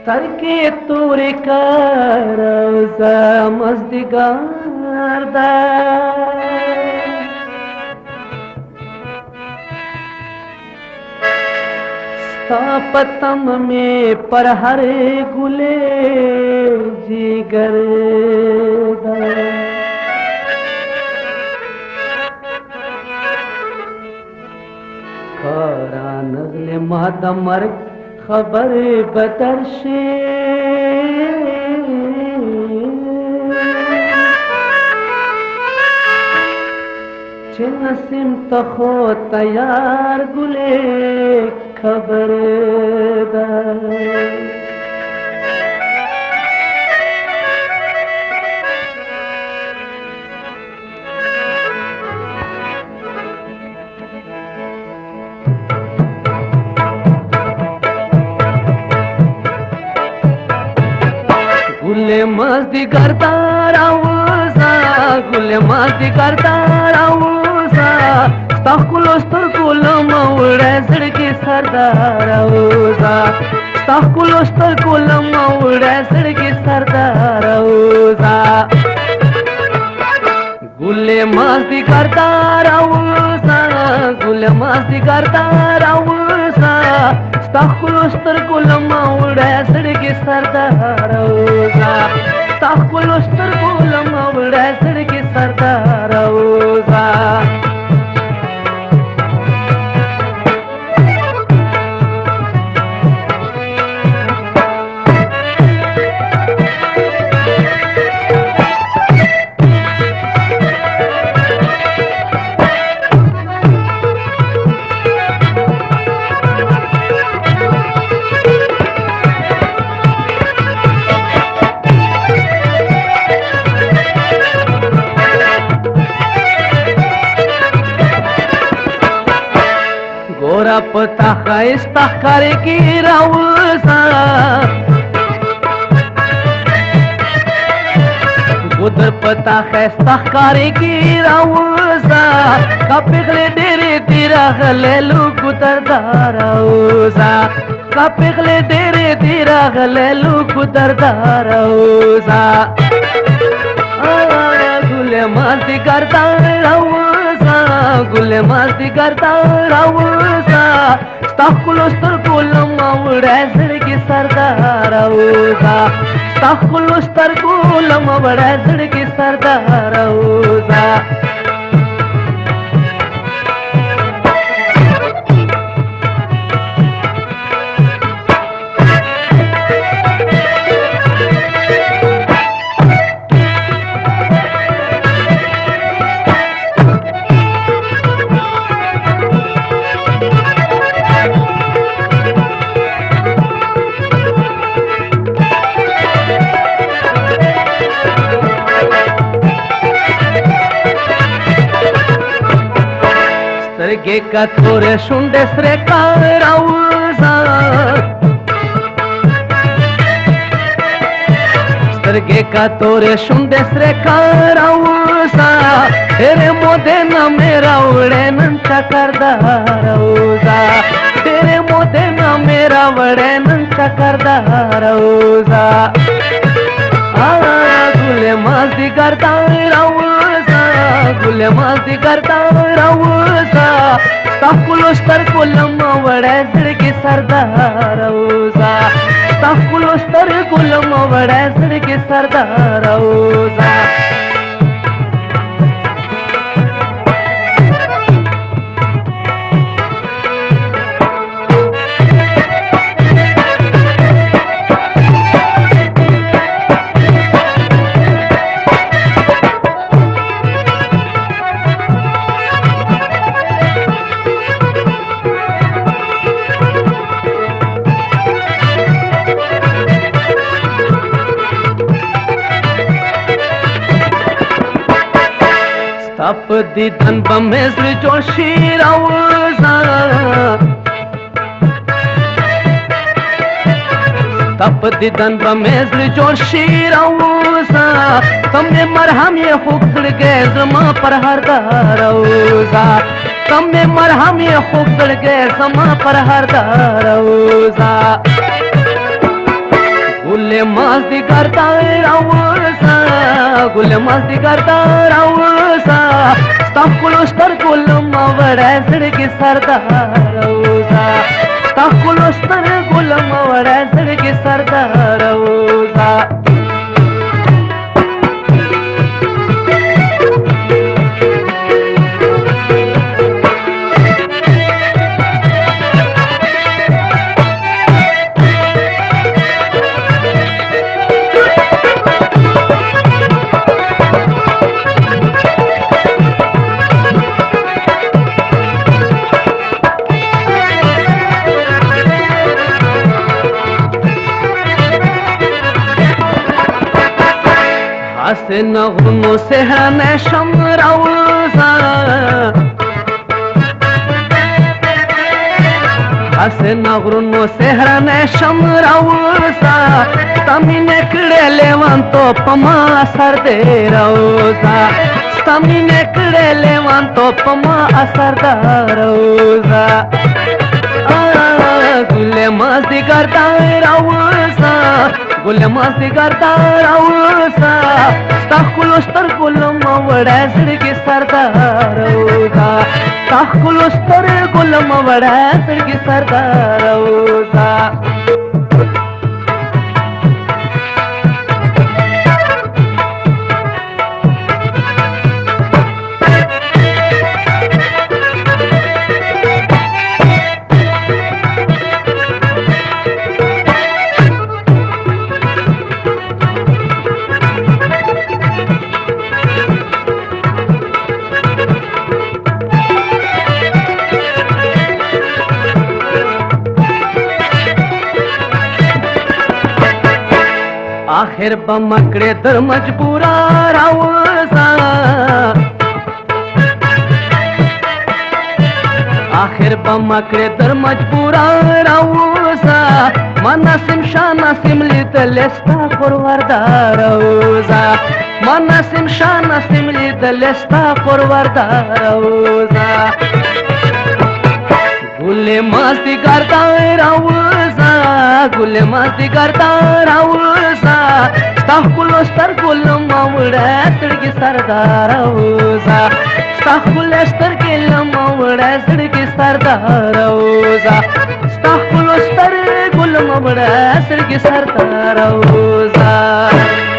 सर के तोरे का रोजा मस्तिगार दा पतम में पर हरे गुले जिगर दा खारा नगले मादा मर खबर बदरशे नसीम तखो तैयार गुले खबर गुले मस्ती करता राऊसा गुले मस्ती करता राऊसा ताकुलोस्तर कोलम उड़े सड़के सरदार राऊसा ताकुलोस्तर कोलम उड़े सड़के सरदार राऊसा गुले मस्ती करता राऊसा गुले मस्ती करता राऊसा ताकुलोस्तर कोलम उड़े सड़के सरदार राऊसा ताकुलोस्तर कोलम उड़े सड़के सरदार राऊसा गोरा पता खैस्ता करे की राऊसा उधर पता खैस्ता करे की राऊसा का पिघले डेरे तेरा गले लुक उतरता राऊसा का पिघले डेरे तेरा गले लुक उतरता राऊसा गुले मस्ती करता राऊसा गुले मस्ती करता राऊसा ताकुलोस्तर कोलम उड़े सड़के सरदार राऊसा ताकुलोस्तर कोलम उड़े सड़के सरदार राऊसा सरगे का थोरे शुंडे सरे का राऊसा सरगे का तोरे शुंडे सरे का राऊसा तेरे मोदे न मेरा उड़े नंचा करदा राऊसा तेरे मोदे न मेरा उड़े नंचा करदा राऊसा गुले मस्ती करता राऊसा गुले मस्ती करता राऊसा ताकुलोस्तर कोलम उड़े सड़के सरदार राऊसा ताकुलोस्तर कोलम उड़े सड़के सरदार राऊसा دیدن به مصر جوړ شي راوځه تپ دیدن به مصر جوړ شي راوځه تم مې مرهم یې خوږ زړګی زما پر هر دار راوځه تم مې مرهم یې خوږ زړګی زما پر هر دار راوځه ګل مازدیګر ته راوځه ګل مازدیګر ته راوځه ستا ښکلو سترګو لمه وړی زړګي سردار راوځه ستا ښکلو سترګو لمه وړی زړګي سردار راوځه حسن غنو سهرن شم راوزا حسن غنو سهرن شم راوزا تمین کڑے لیوان تو پما اثر دے راوزا تمین کڑے لیوان تو پما اثر دا راوزا گل مازدیګر ته راوځه ګل مازدیګر ته راوځه ستا ښکلو سترګو لمه وړی زړګي سردار راوځه ستا ښکلو سترګو لمه وړی زړګي سردار راوځه آخر بمکڑے در مجبورا راوزا آخر بمکڑے در مجبورا راوزا ما نسیم شا نسیم لیدلستا پروردار راوزا ما نسیم شا نسیم لیدلستا پروردار راوزا گل مازدیګر ته راوځه ګل مازدیګر ته راوځه ستا ښکلو سترګو لمه وړی زړګي سردار راوځه ستا ښکلې سترګې لمه وړی زړګي سردار راوځه ستا ښکلو سترګو لمه وړی زړګي سردار راوځه